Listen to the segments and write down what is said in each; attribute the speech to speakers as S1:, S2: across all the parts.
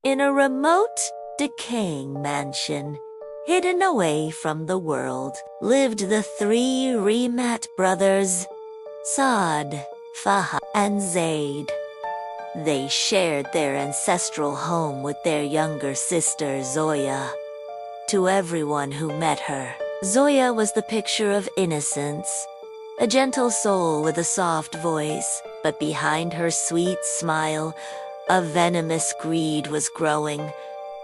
S1: In a remote, decaying mansion, hidden away from the world, lived the three Remat brothers, Saad, Fahad, and Zaid. They shared their ancestral home with their younger sister, Zoya. To everyone who met her, Zoya was the picture of innocence, a gentle soul with a soft voice, but behind her sweet smile, a venomous greed was growing,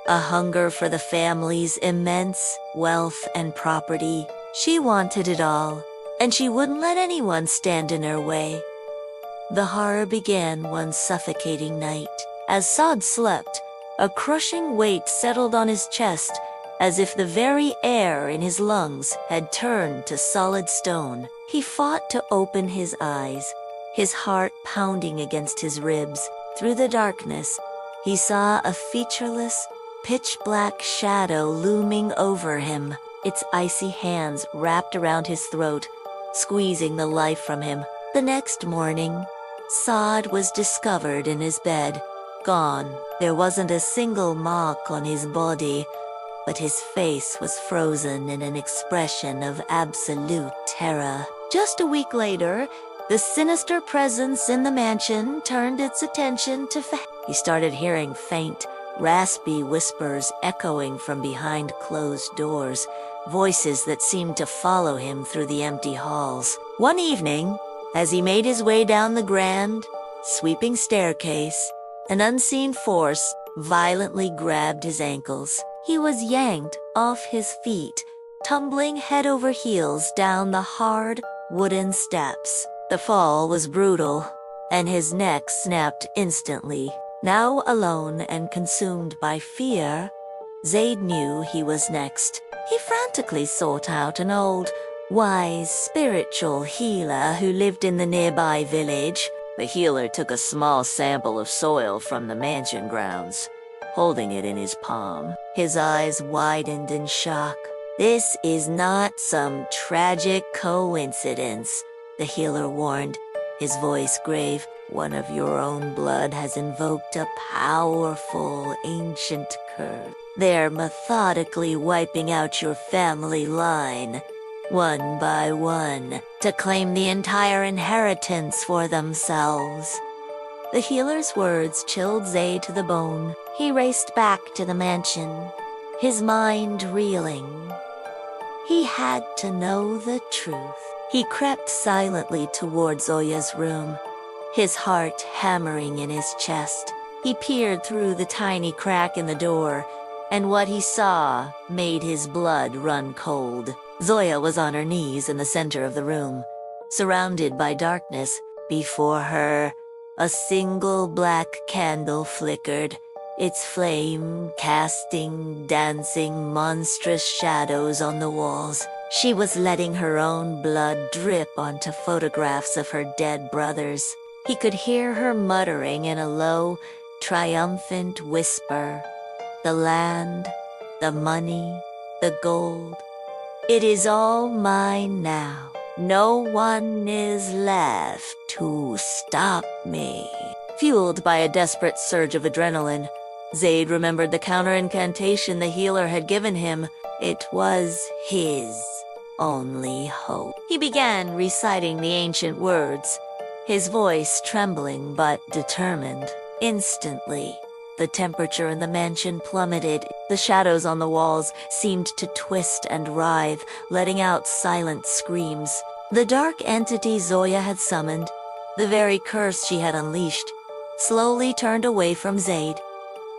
S1: a hunger for the family's immense wealth and property. She wanted it all, and she wouldn't let anyone stand in her way. The horror began one suffocating night. As Saad slept, a crushing weight settled on his chest, as if the very air in his lungs had turned to solid stone. He fought to open his eyes, his heart pounding against his ribs. Through the darkness, he saw a featureless, pitch-black shadow looming over him, its icy hands wrapped around his throat, squeezing the life from him. The next morning, Saad was discovered in his bed, gone. There wasn't a single mark on his body, but his face was frozen in an expression of absolute terror. Just a week later, the sinister presence in the mansion turned its attention to Fahad. He started hearing faint, raspy whispers echoing from behind closed doors, voices that seemed to follow him through the empty halls. One evening, as he made his way down the grand, sweeping staircase, an unseen force violently grabbed his ankles. He was yanked off his feet, tumbling head over heels down the hard, wooden steps. The fall was brutal, and his neck snapped instantly. Now alone and consumed by fear, Zaid knew he was next. He frantically sought out an old, wise, spiritual healer who lived in the nearby village. The healer took a small sample of soil from the mansion grounds, holding it in his palm. His eyes widened in shock. "This is not some tragic coincidence," the healer warned, his voice grave. "One of your own blood has invoked a powerful ancient curse. They're methodically wiping out your family line, one by one, to claim the entire inheritance for themselves." The healer's words chilled Zaid to the bone. He raced back to the mansion, his mind reeling. He had to know the truth. He crept silently toward Zoya's room, his heart hammering in his chest. He peered through the tiny crack in the door, and what he saw made his blood run cold. Zoya was on her knees in the center of the room, surrounded by darkness. Before her, a single black candle flickered, its flame casting dancing monstrous shadows on the walls. She was letting her own blood drip onto photographs of her dead brothers. He could hear her muttering in a low, triumphant whisper, "The land, the money, the gold. It is all mine now. No one is left to stop me." Fueled by a desperate surge of adrenaline, Zaid remembered the counter-incantation the healer had given him. It was his only hope. He began reciting the ancient words, his voice trembling but determined. Instantly, the temperature in the mansion plummeted. The shadows on the walls seemed to twist and writhe, letting out silent screams. The dark entity Zoya had summoned, the very curse she had unleashed, slowly turned away from Zaid.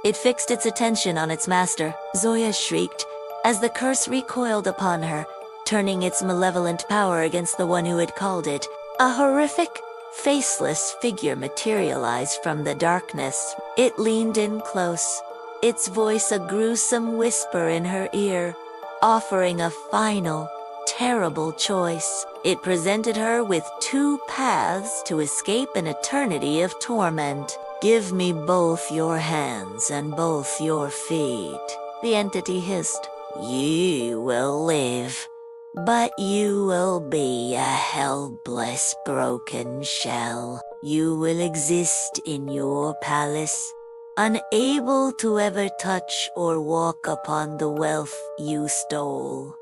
S1: It fixed its attention on its master. Zoya shrieked as the curse recoiled upon her, turning its malevolent power against the one who had called it. A horrific, faceless figure materialized from the darkness. It leaned in close, its voice a gruesome whisper in her ear, offering a final, terrible choice. It presented her with two paths to escape an eternity of torment. "Give me both your hands and both your feet," the entity hissed. "You will live, but you will be a helpless, broken shell. You will exist in your palace, unable to ever touch or walk upon the wealth you stole.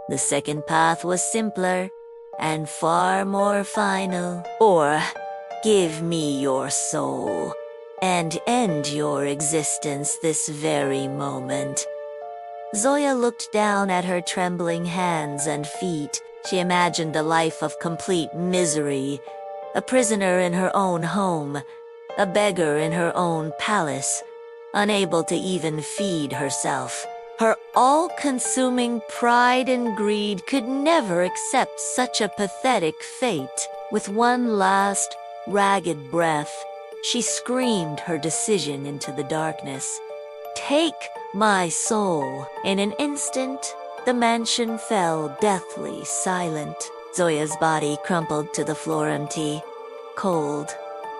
S1: The second path was simpler and far more final. Or give me your soul and end your existence this very moment. Zoya looked down at her trembling hands and feet. She imagined a life of complete misery, a prisoner in her own home, a beggar in her own palace, unable to even feed herself. Her all-consuming pride and greed could never accept such a pathetic fate. With one last, ragged breath, she screamed her decision into the darkness. Take my soul. In an instant, the mansion fell deathly silent. Zoya's body crumpled to the floor empty, cold,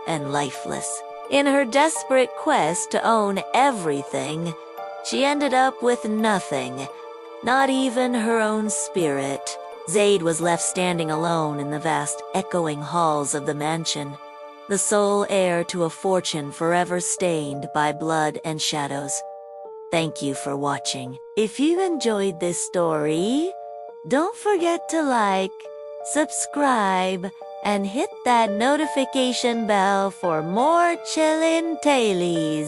S1: and lifeless. In her desperate quest to own everything, she ended up with nothing, not even her own spirit. Zaid was left standing alone in the vast, echoing halls of the mansion, the sole heir to a fortune forever stained by blood and shadows. Thank you for watching. If you enjoyed this story, don't forget to like, subscribe, and hit that notification bell for more chillin' tailies.